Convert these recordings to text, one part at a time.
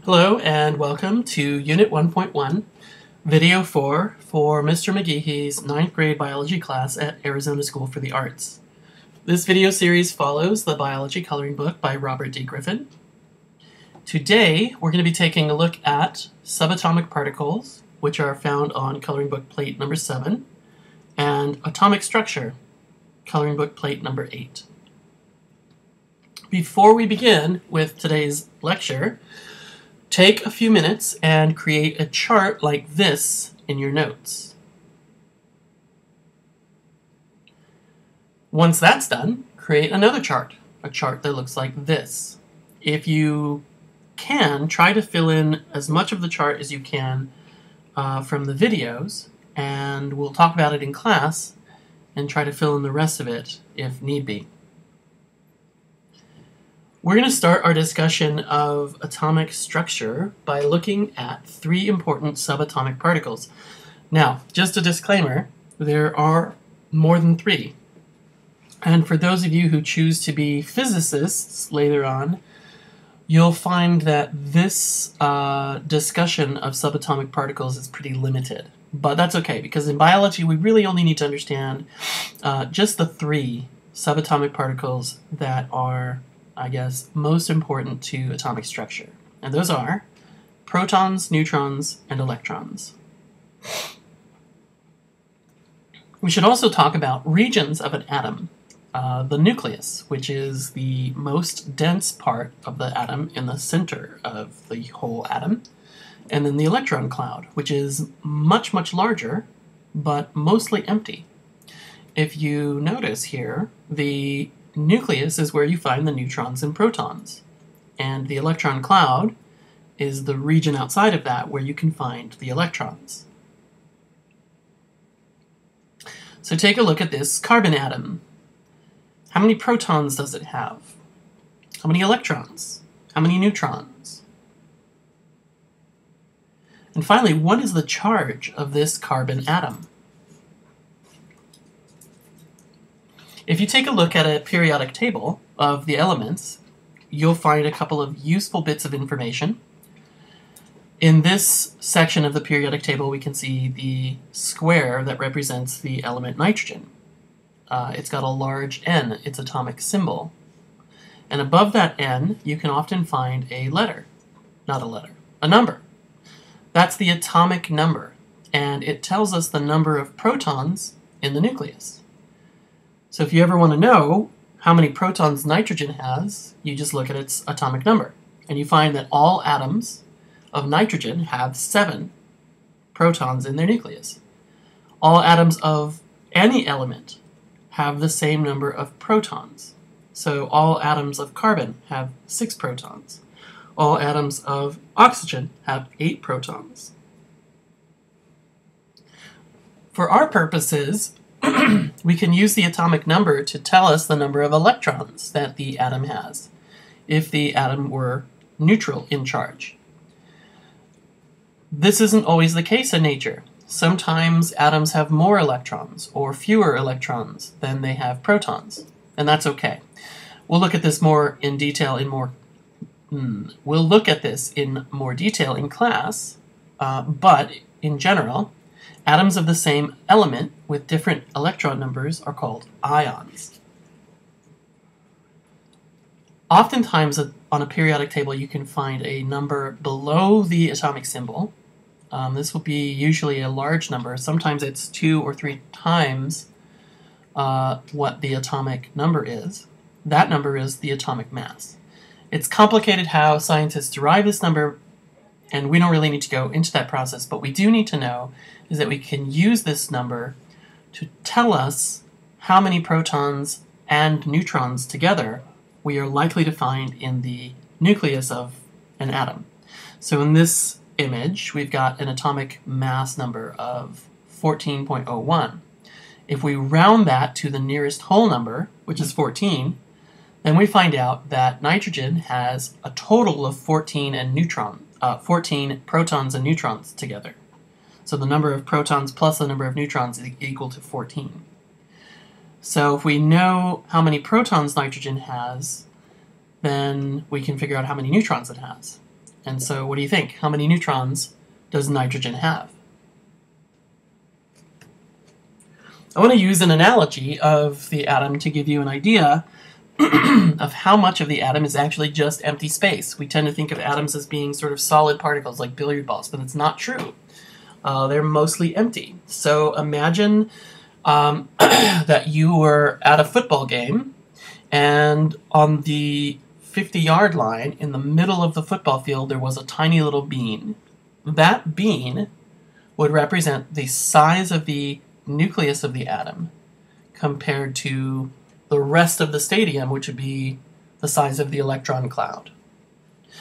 Hello and welcome to Unit 1.1, Video 4 for Mr. McGeehee's 9th grade biology class at Arizona School for the Arts. This video series follows the biology coloring book by Robert D. Griffin. Today we're going to be taking a look at subatomic particles, which are found on coloring book plate number 7, and atomic structure, coloring book plate number 8. Before we begin with today's lecture, take a few minutes and create a chart like this in your notes. Once that's done, create another chart, a chart that looks like this. If you can, try to fill in as much of the chart as you can from the videos, and we'll talk about it in class and try to fill in the rest of it if need be. We're going to start our discussion of atomic structure by looking at 3 important subatomic particles. Now, just a disclaimer, there are more than 3. And for those of you who choose to be physicists later on, you'll find that this discussion of subatomic particles is pretty limited. But that's okay, because in biology we really only need to understand just the 3 subatomic particles that are, I guess, most important to atomic structure. And those are protons, neutrons, and electrons. We should also talk about regions of an atom. The nucleus, which is the most dense part of the atom in the center of the whole atom. And then the electron cloud, which is much, much larger, but mostly empty. If you notice here, the nucleus is where you find the neutrons and protons, and the electron cloud is the region outside of that where you can find the electrons. So take a look at this carbon atom. How many protons does it have? How many electrons? How many neutrons? And finally, what is the charge of this carbon atom? If you take a look at a periodic table of the elements, you'll find a couple of useful bits of information. In this section of the periodic table, we can see the square that represents the element nitrogen. It's got a large N, its atomic symbol. And above that N, you can often find a letter. Not a letter, a number. That's the atomic number, and it tells us the number of protons in the nucleus. So if you ever want to know how many protons nitrogen has, you just look at its atomic number. And you find that all atoms of nitrogen have 7 protons in their nucleus. All atoms of any element have the same number of protons. So all atoms of carbon have 6 protons. All atoms of oxygen have 8 protons. For our purposes, we can use the atomic number to tell us the number of electrons that the atom has, if the atom were neutral in charge. This isn't always the case in nature. Sometimes atoms have more electrons or fewer electrons than they have protons, and that's okay. We'll look at this more in detail in more detail in class, but in general, atoms of the same element with different electron numbers are called ions. Oftentimes on a periodic table you can find a number below the atomic symbol. This will be usually a large number. Sometimes it's 2 or 3 times what the atomic number is. That number is the atomic mass. It's complicated how scientists derive this number, and we don't really need to go into that process, but we do need to know is that we can use this number to tell us how many protons and neutrons together we are likely to find in the nucleus of an atom. So in this image, we've got an atomic mass number of 14.01. If we round that to the nearest whole number, which is 14, then we find out that nitrogen has a total of 14 protons and neutrons together. So the number of protons plus the number of neutrons is equal to 14. So if we know how many protons nitrogen has, then we can figure out how many neutrons it has. And so what do you think? How many neutrons does nitrogen have? I want to use an analogy of the atom to give you an idea of how much of the atom is actually just empty space. We tend to think of atoms as being sort of solid particles like billiard balls, but it's not true. They're mostly empty. So imagine that you were at a football game, and on the 50-yard line in the middle of the football field there was a tiny little bean. That bean would represent the size of the nucleus of the atom compared to the rest of the stadium, which would be the size of the electron cloud.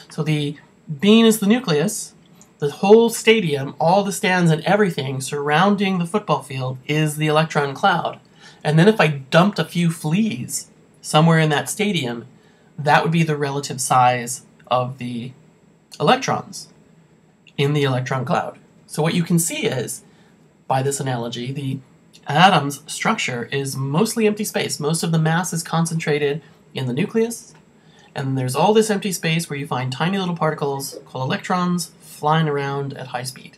So the bean is the nucleus. The whole stadium, all the stands and everything surrounding the football field is the electron cloud. And then if I dumped a few fleas somewhere in that stadium, that would be the relative size of the electrons in the electron cloud. So what you can see is, by this analogy, the atom's structure is mostly empty space. Most of the mass is concentrated in the nucleus, and there's all this empty space where you find tiny little particles called electrons flying around at high speed.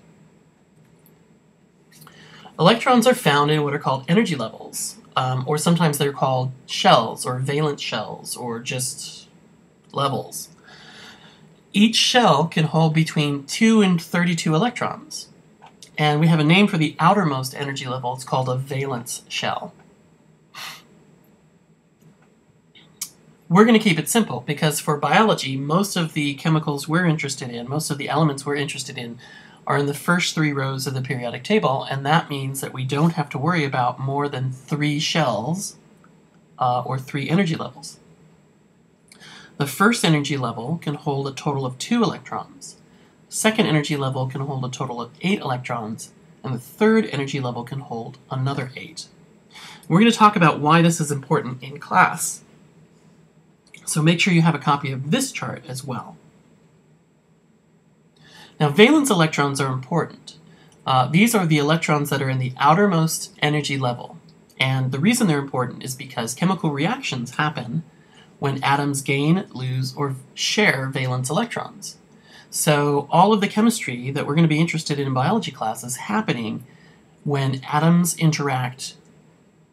Electrons are found in what are called energy levels, or sometimes they're called shells or valence shells or just levels. Each shell can hold between 2 and 32 electrons. And we have a name for the outermost energy level. It's called a valence shell. We're going to keep it simple because for biology, most of the chemicals we're interested in, most of the elements we're interested in, are in the first 3 rows of the periodic table, and that means that we don't have to worry about more than 3 shells or 3 energy levels. The first energy level can hold a total of 2 electrons. Second energy level can hold a total of 8 electrons, and the third energy level can hold another 8. We're going to talk about why this is important in class. So make sure you have a copy of this chart as well. Now, valence electrons are important. These are the electrons that are in the outermost energy level. And the reason they're important is because chemical reactions happen when atoms gain, lose, or share valence electrons. So all of the chemistry that we're going to be interested in biology class is happening when atoms interact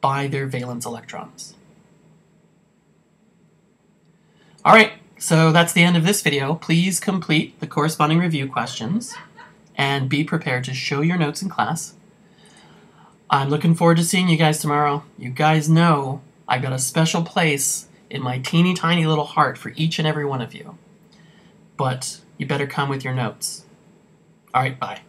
by their valence electrons. All right, so that's the end of this video. Please complete the corresponding review questions and be prepared to show your notes in class. I'm looking forward to seeing you guys tomorrow. You guys know I've got a special place in my teeny tiny little heart for each and every one of you. But you better come with your notes. All right, bye.